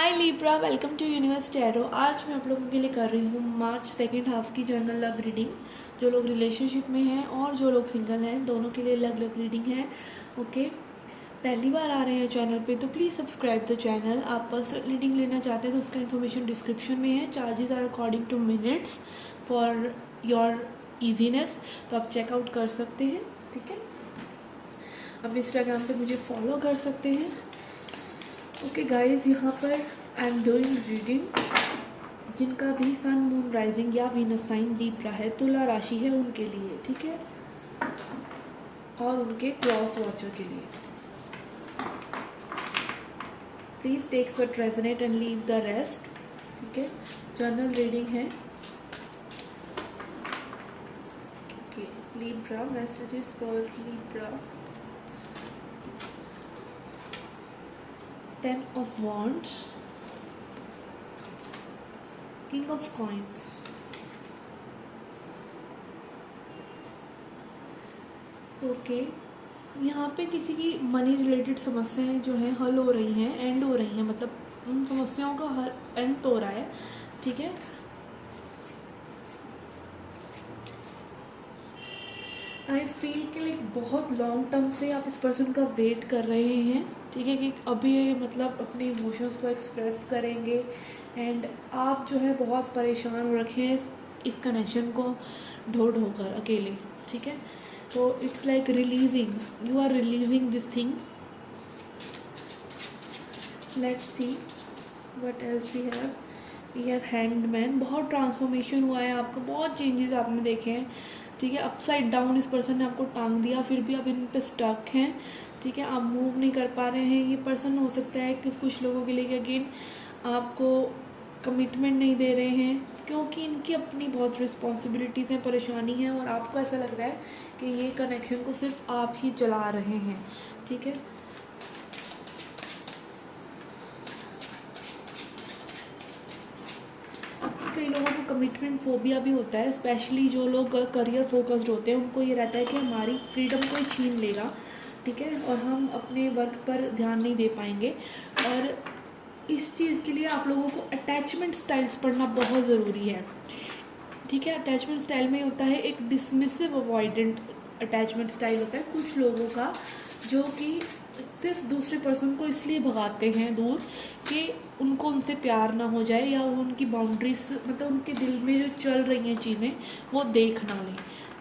Hi Libra, welcome to Universe Tarot. आज मैं आप लोगों के लिए कर रही हूँ मार्च सेकेंड हाफ की जनरल लव रीडिंग। जो लोग रिलेशनशिप में हैं और जो लोग सिंगल हैं, दोनों के लिए अलग अलग रीडिंग है। ओके, पहली बार आ रहे हैं चैनल पे तो प्लीज़ सब्सक्राइब द चैनल। आप पर्सनल रीडिंग लेना चाहते हैं तो उसका इन्फॉर्मेशन डिस्क्रिप्शन में है। Charges are according to minutes for your easiness, तो आप चेकआउट कर सकते हैं। ठीक है, आप इंस्टाग्राम पे मुझे फॉलो कर सकते हैं। ओके गाइज, यहाँ पर आई एम डूइंग रीडिंग जिनका भी सन मून राइजिंग या वीनस साइन लिब्रा है, तुला राशि है, उनके लिए। ठीक है, और उनके क्रॉस वॉचर के लिए। Please take what resonate and leave the rest. ठीक है, जनरल रीडिंग है। Okay, Libra, messages for Libra. 10 of Wands, King of Coins, okay. यहाँ पे किसी की मनी रिलेटेड समस्याएं जो हैं हल हो रही हैं, एंड हो रही हैं, मतलब उन समस्याओं का हल एंड तो हो रहा है। ठीक है, आई फील कि लाइक बहुत लॉन्ग टर्म से आप इस पर्सन का वेट कर रहे हैं। ठीक है, कि अभी मतलब अपने इमोशंस को एक्सप्रेस करेंगे, एंड आप जो है बहुत परेशान हो रखे हैं इस कनेक्शन को ढो ढो कर अकेले। ठीक है, तो it's like releasing, you are releasing this things. Let's see what else we have hanged man. बहुत ट्रांसफॉर्मेशन हुआ है आपका, बहुत चेंजेस आपने देखे हैं। ठीक है, अपसाइड डाउन इस पर्सन ने आपको टांग दिया, फिर भी आप इन पे स्टक हैं। ठीक है, आप मूव नहीं कर पा रहे हैं। ये पर्सन हो सकता है कि कुछ लोगों के लिए अगेन आपको कमिटमेंट नहीं दे रहे हैं, क्योंकि इनकी अपनी बहुत रिस्पॉन्सिबिलिटीज़ हैं, परेशानी है, और आपको ऐसा लग रहा है कि ये कनेक्शन को सिर्फ आप ही चला रहे हैं। ठीक है, कई लोगों को कमिटमेंट फोबिया भी होता है, स्पेशली जो लोग करियर फोकस्ड होते हैं। उनको ये रहता है कि हमारी फ्रीडम कोई छीन लेगा। ठीक है, और हम अपने वर्क पर ध्यान नहीं दे पाएंगे। और इस चीज़ के लिए आप लोगों को अटैचमेंट स्टाइल्स पढ़ना बहुत ज़रूरी है। ठीक है, अटैचमेंट स्टाइल में होता है एक डिसमिसिव अवॉइडेंट अटैचमेंट स्टाइल होता है कुछ लोगों का, जो कि सिर्फ दूसरे पर्सन को इसलिए भगाते हैं दूर कि उनको उनसे प्यार ना हो जाए, या वो उनकी बाउंड्रीज, मतलब उनके दिल में जो चल रही हैं चीज़ें वो देख ना लें।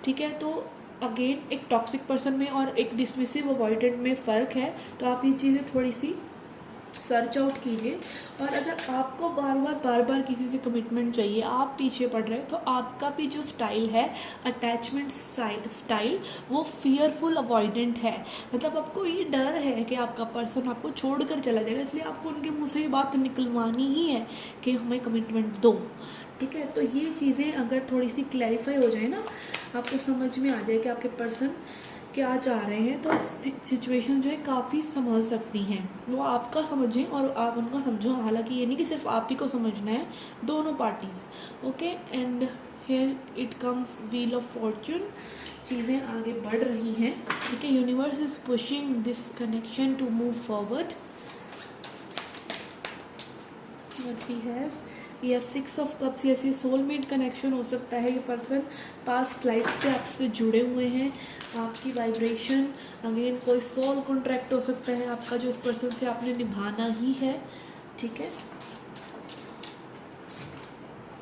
ठीक है, तो अगेन एक टॉक्सिक पर्सन में और एक डिसमिसिव अवॉइडेंट में फ़र्क है। तो आप ये चीज़ें थोड़ी सी सर्च आउट कीजिए। और अगर आपको बार बार किसी से कमिटमेंट चाहिए, आप पीछे पड़ रहे हैं, तो आपका भी जो स्टाइल है अटैचमेंट स्टाइल, वो फियरफुल अवॉइडेंट है। मतलब आपको ये डर है कि आपका पर्सन आपको छोड़कर चला जाएगा, इसलिए आपको उनके मुँह से ये बात निकलवानी ही है कि हमें कमिटमेंट दो। ठीक है, तो ये चीज़ें अगर थोड़ी सी क्लैरिफाई हो जाए ना, आपको समझ में आ जाए कि आपके पर्सन क्या चाह रहे हैं, तो सिचुएशन जो है काफ़ी समझ सकती हैं। वो आपका समझें और आप उनका समझो। हालांकि ये नहीं कि सिर्फ आप ही को समझना है, दोनों parties. Okay, and here it comes wheel of fortune. चीज़ें आगे बढ़ रही हैं। ठीक है, universe is pushing this connection to move forward. What we have 6 of cups. ये सोलमेट कनेक्शन हो सकता है। ये पर्सन पास्ट लाइफ से आपसे जुड़े हुए हैं। आपकी वाइब्रेशन, अगेन कोई सोल कॉन्ट्रैक्ट हो सकता है आपका, जो इस पर्सन से आपने निभाना ही है। ठीक है,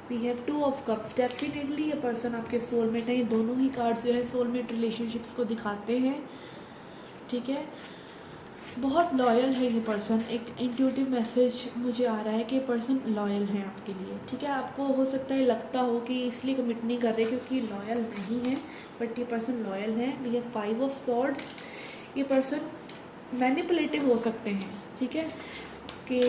we have 2 of cups. Definitely ये पर्सन आपके सोलमेट है। ये दोनों ही कार्ड्स जो है सोलमेट रिलेशनशिप्स को दिखाते हैं। ठीक है, बहुत लॉयल है ये पर्सन। एक इंट्यूटिव मैसेज मुझे आ रहा है कि ये पर्सन लॉयल है आपके लिए। ठीक है, आपको हो सकता है लगता हो कि इसलिए कमिट नहीं कर रहे क्योंकि लॉयल नहीं है, बट ये पर्सन लॉयल है। ये 5 ऑफ सॉर्ड्स। ये पर्सन मैनिपुलेटिव हो सकते हैं। ठीक है, कि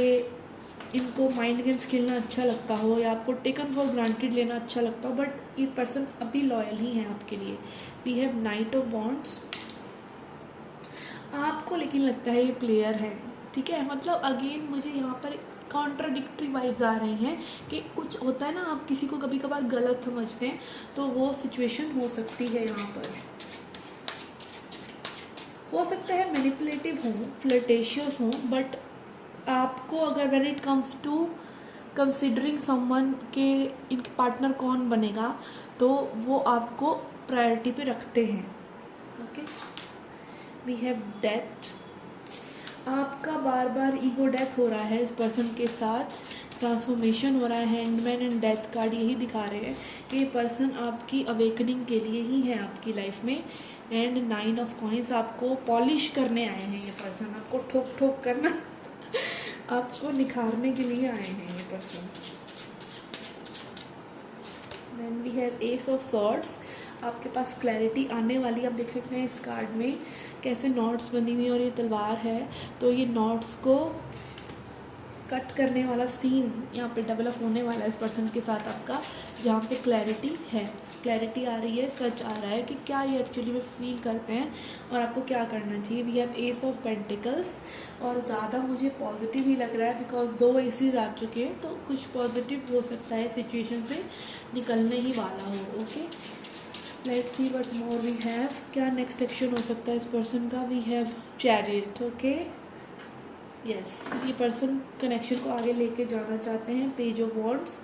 इनको माइंड गेम्स खेलना अच्छा लगता हो, या आपको टेकन फॉर ग्रांटेड लेना अच्छा लगता हो, बट ये पर्सन अभी लॉयल ही है आपके लिए। We have knight of wands. आपको लेकिन लगता है ये प्लेयर है। ठीक है, मतलब अगेन मुझे यहाँ पर कॉन्ट्राडिक्टरी वाइब्स आ रही हैं कि कुछ होता है ना, आप किसी को कभी कभार गलत समझते हैं, तो वो सिचुएशन हो सकती है। यहाँ पर हो सकता है मैनिपुलेटिव हों, फ्लर्टेशियस हों, बट आपको अगर when it comes to considering someone के इनके पार्टनर कौन बनेगा, तो वो आपको प्रायोरिटी पे रखते हैं। Okay, we have death. आपका बार बार ईगो डेथ हो रहा है इस पर्सन के साथ, ट्रांसफॉर्मेशन हो रहा है। हैंगमैन एंड डेथ कार्ड यही दिखा रहे हैं कि ये पर्सन आपकी अवेकनिंग के लिए ही है आपकी लाइफ में। एंड 9 ऑफ कॉइंस, आपको पॉलिश करने आए हैं ये पर्सन, आपको ठोक ठोक करना आपको निखारने के लिए आए हैं ये person. Then we have ace of swords. आपके पास क्लैरिटी आने वाली, आप देख सकते हैं इस कार्ड में कैसे नॉट्स बनी हुई और ये तलवार है, तो ये नॉट्स को कट करने वाला सीन यहाँ पे डेवलप होने वाला है इस पर्सन के साथ आपका, जहाँ पे क्लैरिटी है, क्लैरिटी आ रही है, सच आ रहा है कि क्या ये एक्चुअली में फील करते हैं और आपको क्या करना चाहिए। We have ace of pentacles, और ज़्यादा मुझे पॉजिटिव ही लग रहा है बिकॉज 2 एसेस आ चुके हैं, तो कुछ पॉजिटिव हो सकता है, सिचुएशन से निकलने ही वाला हो। Okay, let's see what more we have. क्या नेक्स्ट एक्शन हो सकता है इस पर्सन का। We have chariot. Okay, yes, ये पर्सन कनेक्शन को आगे लेके जाना चाहते हैं। पेज ऑफ वॉन्ड्स,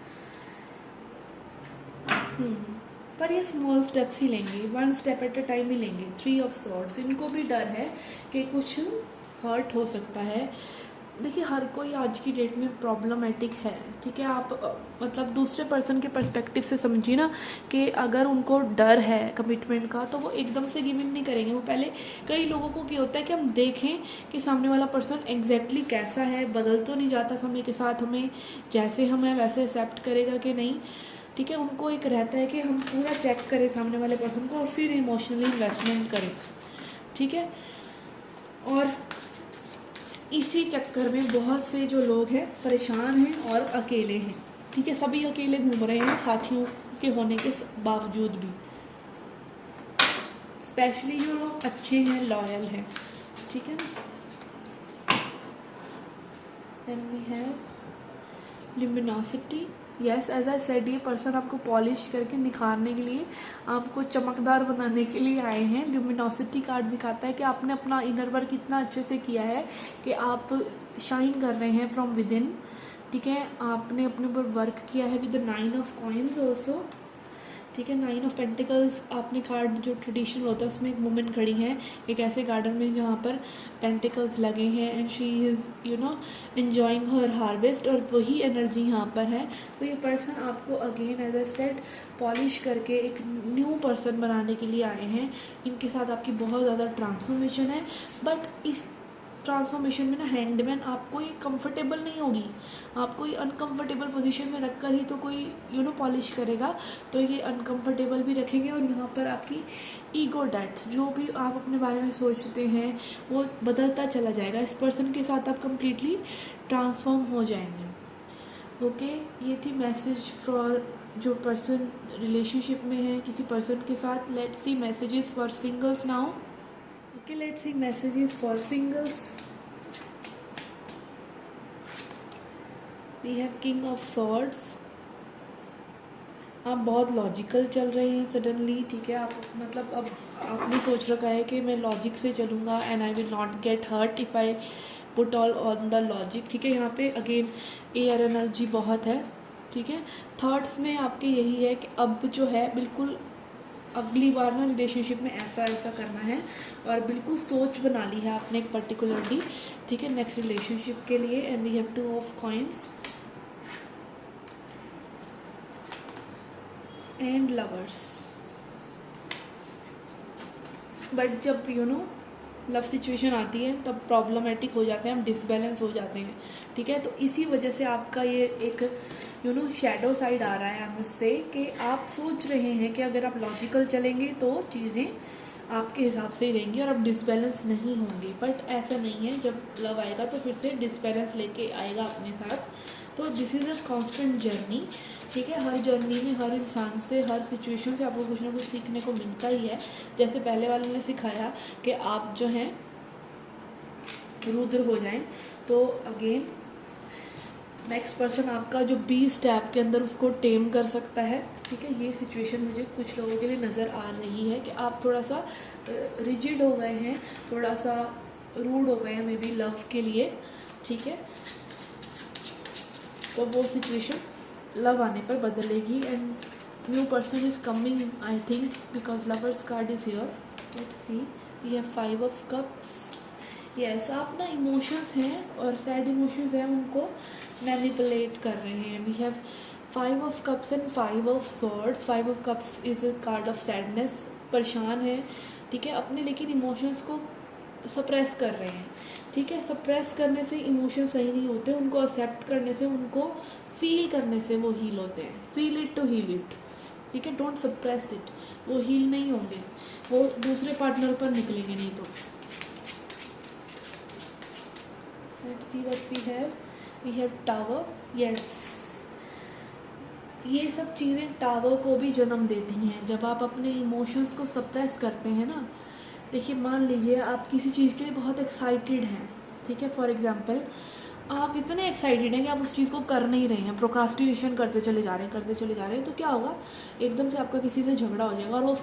पर ये स्मॉल स्टेप्स ही लेंगे, 1 स्टेप एट अ टाइम ही लेंगे। 3 ऑफ सॉर्ड्स, इनको भी डर है कि कुछ हर्ट हो सकता है। देखिए, हर कोई आज की डेट में प्रॉब्लमेटिक है, ठीक है। आप मतलब दूसरे पर्सन के पर्सपेक्टिव से समझिए ना, कि अगर उनको डर है कमिटमेंट का तो वो एकदम से गिव इन नहीं करेंगे। वो पहले, कई लोगों को क्या होता है कि हम देखें कि सामने वाला पर्सन एग्जैक्टली कैसा है, बदल तो नहीं जाता समय के साथ, हमें जैसे हम हैं वैसे एक्सेप्ट करेगा कि नहीं, ठीक है। उनको एक रहता है कि हम पूरा चेक करें सामने वाले पर्सन को और फिर इमोशनली इन्वेस्टमेंट करें, ठीक है। और इसी चक्कर में बहुत से जो लोग हैं परेशान हैं और अकेले हैं, ठीक है। सभी अकेले घूम रहे हैं साथियों के होने के बावजूद भी, स्पेशली जो लोग अच्छे हैं, लॉयल हैं, ठीक है ना। Then we have luminosity. Yes, as I said, ये पर्सन आपको पॉलिश करके निखारने के लिए, आपको चमकदार बनाने के लिए आए हैं। ल्यूमिनोसिटी कार्ड दिखाता है कि आपने अपना इनर वर्क इतना अच्छे से किया है कि आप शाइन कर रहे हैं फ्रॉम विद इन, ठीक है। आपने अपने ऊपर वर्क किया है with the 9 of coins also, ठीक है। 9 ऑफ पेंटिकल्स, आपने कार्ड जो ट्रेडिशनल होता है उसमें एक वुमेन खड़ी है एक ऐसे गार्डन में जहाँ पर पेंटिकल्स लगे हैं and she is enjoying her harvest, और वही एनर्जी यहाँ पर है। तो ये पर्सन आपको again as a set polish करके एक न्यू पर्सन बनाने के लिए आए हैं। इनके साथ आपकी बहुत ज़्यादा ट्रांसफॉर्मेशन है, बट इस ट्रांसफॉर्मेशन में ना हैंडमैन आपको ये कंफर्टेबल नहीं होगी, आपको ये अनकंफर्टेबल पोजीशन में रखकर ही तो कोई पॉलिश करेगा, तो ये अनकंफर्टेबल भी रखेंगे। और यहाँ पर आपकी ईगो डेथ, जो भी आप अपने बारे में सोचते हैं वो बदलता चला जाएगा। इस पर्सन के साथ आप कंप्लीटली ट्रांसफॉर्म हो जाएंगे। ओके, ये थी मैसेज फॉर जो पर्सन रिलेशनशिप में है किसी पर्सन के साथ। Let's see messages for singles now. Okay, let's see messages for singles. We have King of Swords. आप बहुत लॉजिकल चल रहे हैं सडनली, ठीक है। आप मतलब अब आपने सोच रखा है कि मैं लॉजिक से चलूँगा and I will not get hurt if I put all on the logic, ठीक है। यहाँ पे अगेन एयर एनर्जी बहुत है, ठीक है। थॉट्स में आपके यही है कि अब जो है बिल्कुल अगली बार ना रिलेशनशिप में ऐसा ऐसा करना है, और बिल्कुल सोच बना ली है आपने एक पर्टिकुलरली, ठीक है, नेक्स्ट रिलेशनशिप के लिए। And we have 2 of coins and lovers. But जब लव सिचुएशन आती है तब प्रॉब्लमेटिक हो जाते हैं, हम डिसबैलेंस हो जाते हैं, ठीक है। तो इसी वजह से आपका ये एक शैडो साइड आ रहा है मुझसे, कि आप सोच रहे हैं कि अगर आप लॉजिकल चलेंगे तो चीज़ें आपके हिसाब से ही रहेंगी और आप डिसबैलेंस नहीं होंगे। बट ऐसा नहीं है, जब लव आएगा तो फिर से डिसबैलेंस लेके आएगा अपने साथ। तो this is a constant journey, ठीक है। हर जर्नी में हर इंसान से, हर सिचुएशन से आपको कुछ ना कुछ सीखने को मिलता ही है। जैसे पहले वाले ने सिखाया कि आप जो हैं रुद्र हो जाएं, तो अगेन नेक्स्ट पर्सन आपका जो 20 स्टेप के अंदर उसको टेम कर सकता है, ठीक है। ये सिचुएशन मुझे कुछ लोगों के लिए नज़र आ रही है कि आप थोड़ा सा रिजिड हो गए हैं, थोड़ा सा रूड हो गए हैं मे बी लव के लिए, ठीक है। तो वो सिचुएशन लव आने पर बदलेगी and new person is coming I think because lovers card is here. Let's see, we have 5 of cups. Yes, आप ना इमोशंस हैं और सैड इमोशंस हैं उनको मैनिपुलेट कर रहे हैं। We have 5 of cups and 5 of swords. 5 of cups is a card of sadness, परेशान है, ठीक है, अपने लेकिन इमोशंस को सप्रेस कर रहे हैं, ठीक है। सप्रेस करने से इमोशन सही नहीं होते, उनको एक्सेप्ट करने से, उनको फील करने से वो हील होते हैं। Feel it to heal it, ठीक है, डोंट सप्रेस इट। वो हील नहीं होंगे, वो दूसरे पार्टनर पर निकलेंगे नहीं तो। Let's see what we have tower. Yes, ये सब चीज़ें टावर को भी जन्म देती हैं। जब आप अपने इमोशंस को सप्रेस करते हैं ना, देखिए मान लीजिए आप किसी चीज़ के लिए बहुत एक्साइटेड हैं, ठीक है, फॉर एग्जांपल आप इतने एक्साइटेड हैं कि आप उस चीज़ को कर नहीं रहे हैं, प्रोक्रास्टिनेशन करते चले जा रहे हैं, तो क्या होगा, एकदम से आपका किसी से झगड़ा हो जाएगा और वो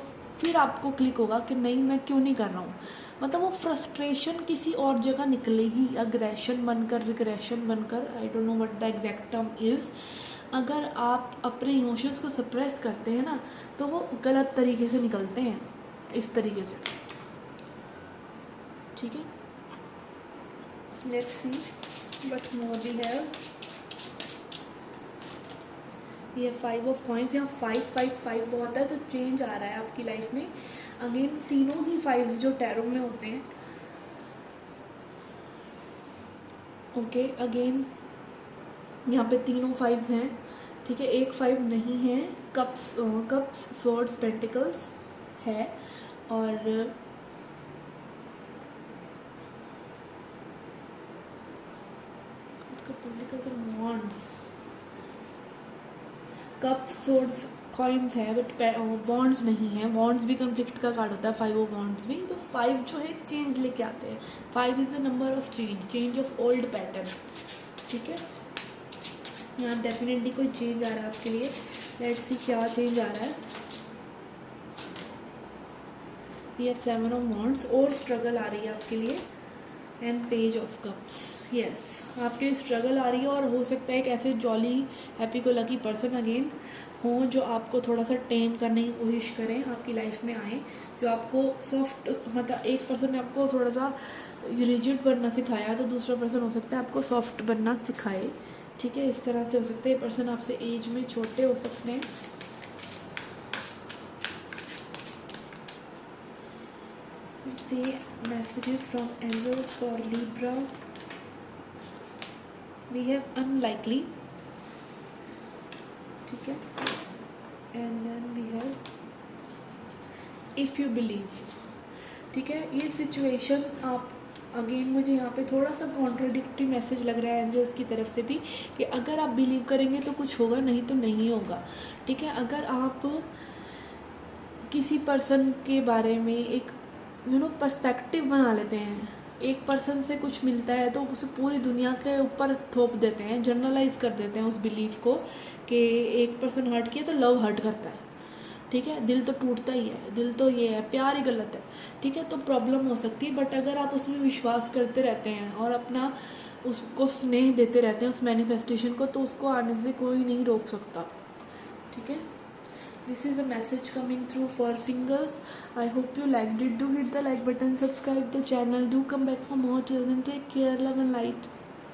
फिर आपको क्लिक होगा कि नहीं मैं क्यों नहीं कर रहा हूँ। मतलब वो फ्रस्ट्रेशन किसी और जगह निकलेगी, अग्रेशन बनकर, रिग्रेशन बनकर, I don't know what the exact term is. अगर आप अपने इमोशंस को सप्रेस करते हैं ना, तो वो गलत तरीके से निकलते हैं, इस तरीके से, ठीक है। Let's see what more we have. ये 5 ऑफ कॉइंस, यहाँ 5 बहुत है, तो चेंज आ रहा है आपकी लाइफ में। अगेन तीनों ही 5 जो टैरो में होते हैं, ओके, अगेन यहाँ पे तीनों 5 हैं, ठीक है, एक 5 नहीं है। कप्स स्वॉर्ड्स पेंटिकल्स है और वॉन्ड्स, कप्स स्वॉर्ड्स कॉइन्स है बट वॉन्ड्स नहीं है। वॉन्ड्स भी कॉन्फ्लिक्ट का कार्ड होता है, 5 ऑफ वॉन्ड्स भी। तो 5 जो है चेंज लेके आते हैं। 5 is a number of change of old pattern, ठीक है। यहाँ डेफिनेटली कोई चेंज आ रहा है आपके लिए। लेट्स सी क्या चेंज आ रहा है। ये 7 ऑफ वॉन्ड्स और स्ट्रगल आ रही है आपके लिए and page of cups. Yes, आपके लिए स्ट्रगल आ रही है और हो सकता है एक ऐसे जॉली हैप्पी को लकी पर्सन अगेन हो जो आपको थोड़ा सा टेम करने की कोशिश करें, आपकी लाइफ में आए, जो आपको सॉफ्ट, मतलब एक पर्सन ने आपको थोड़ा सा रिजिड बनना सिखाया तो दूसरा पर्सन हो सकता है आपको सॉफ्ट बनना सिखाए, ठीक है। इस तरह से हो सकता है। ये पर्सन आपसे एज में छोटे हो सकते हैं। See messages from angels for Libra. We have unlikely, ठीक है, and then we have if you believe, ठीक है। ये सिचुएशन आप अगेन मुझे यहाँ पे थोड़ा सा कॉन्ट्राडिक्टरी मैसेज लग रहा है एंजल्स की तरफ से भी कि अगर आप बिलीव करेंगे तो कुछ होगा, नहीं तो नहीं होगा, ठीक है। अगर आप किसी पर्सन के बारे में एक पर्सपेक्टिव बना लेते हैं, एक पर्सन से कुछ मिलता है तो उसे पूरी दुनिया के ऊपर थोप देते हैं, जनरलाइज कर देते हैं उस बिलीफ को कि एक पर्सन हर्ट किया तो लव हर्ट करता है, ठीक है, दिल तो टूटता ही है, दिल तो ये है, प्यार ही गलत है, ठीक है। तो प्रॉब्लम हो सकती है। बट अगर आप उसमें विश्वास करते रहते हैं और अपना उसको स्नेह देते रहते हैं उस मैनिफेस्टेशन को, तो उसको आने से कोई नहीं रोक सकता, ठीक है। This is a message coming through for singles. I hope you liked it. Do hit the like button, subscribe the channel. Do come back for more. Till then, take care, love and light.